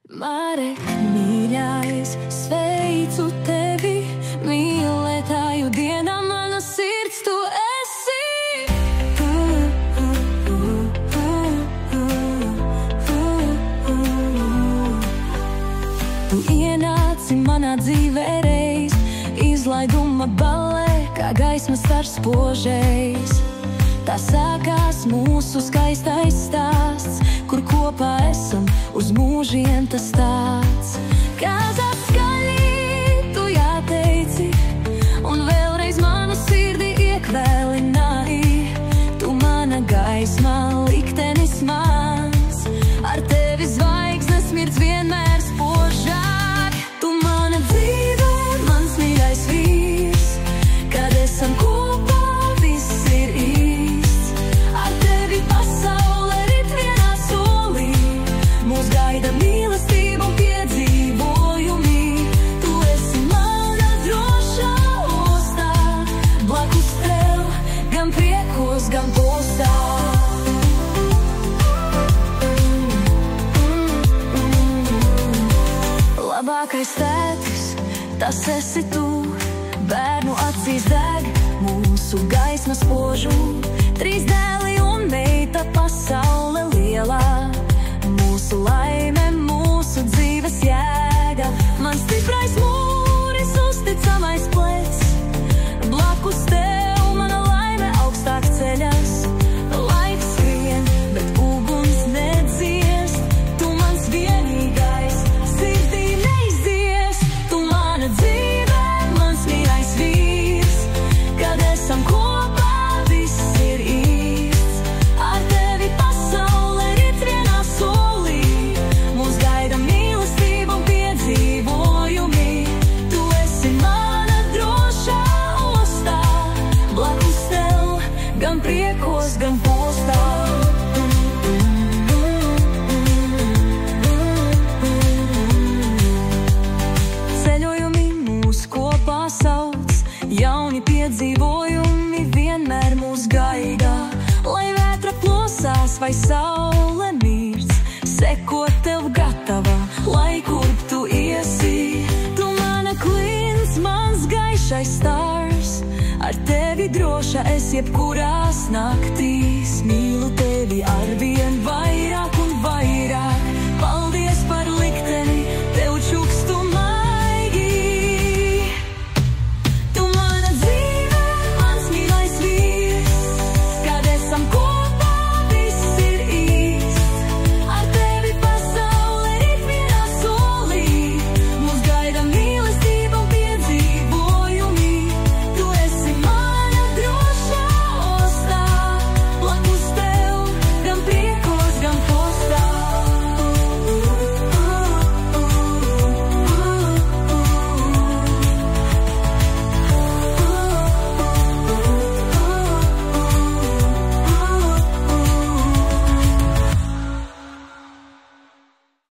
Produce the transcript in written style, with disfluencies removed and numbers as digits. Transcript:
Marek, mīļais, sveicu tevi, mīlētāju dienā mana sirds tu esi. Tu ienāci manā dzīvē reiz, izlaiduma ballē, kā gaismas stars spožais. Tā sākās mūsu skaistais stāsts, kur kopā esam uz mūžiem tas tāds. Kā tas skaļi tu jāteici, un vēlreiz manu sirdi iekvēlināji. Tu mana gaisma, liktenis mans, ar tevi zvaigznes mirdz vienmēr spožāk. Tu mana dzīve, mans mīļais vīrs, kad esam kopā. Labākais tētis, tas esi tu, bērnu acīs deg mūsu gaismas spožu. Trīs dēli un meita, pasaule lielā, mūsu laime, mūsu dzīves jēga. Man stiprais mūris, uzticamais plecs, blakus tev mana laime augstāk ceļas. Laiks skrien, bet uguns nedziest, tu mans vienīgais, sirdī neizdziest. Tu mana dzīve, mans mīļais vīrs, kad esam kopā, viss ir īsts. Ar tevi pasaule rit vienā solī, mūs gaida mīlestība un piedzīvojumi. Tu esi mana drošā ostā, blakus tev, gan priekos, gan postā. Ceļojumi mūs kopā sauc, jauni piedzīvojumi vienmēr mūs gaida. Lai vētra plosās vai saule mirst, sekot tev gatava, lai kurp tu iesi. Tu mana klins, mans gaišais stars, ar tevi droša es jebkurās naktīs. Mīlu tevi ar visu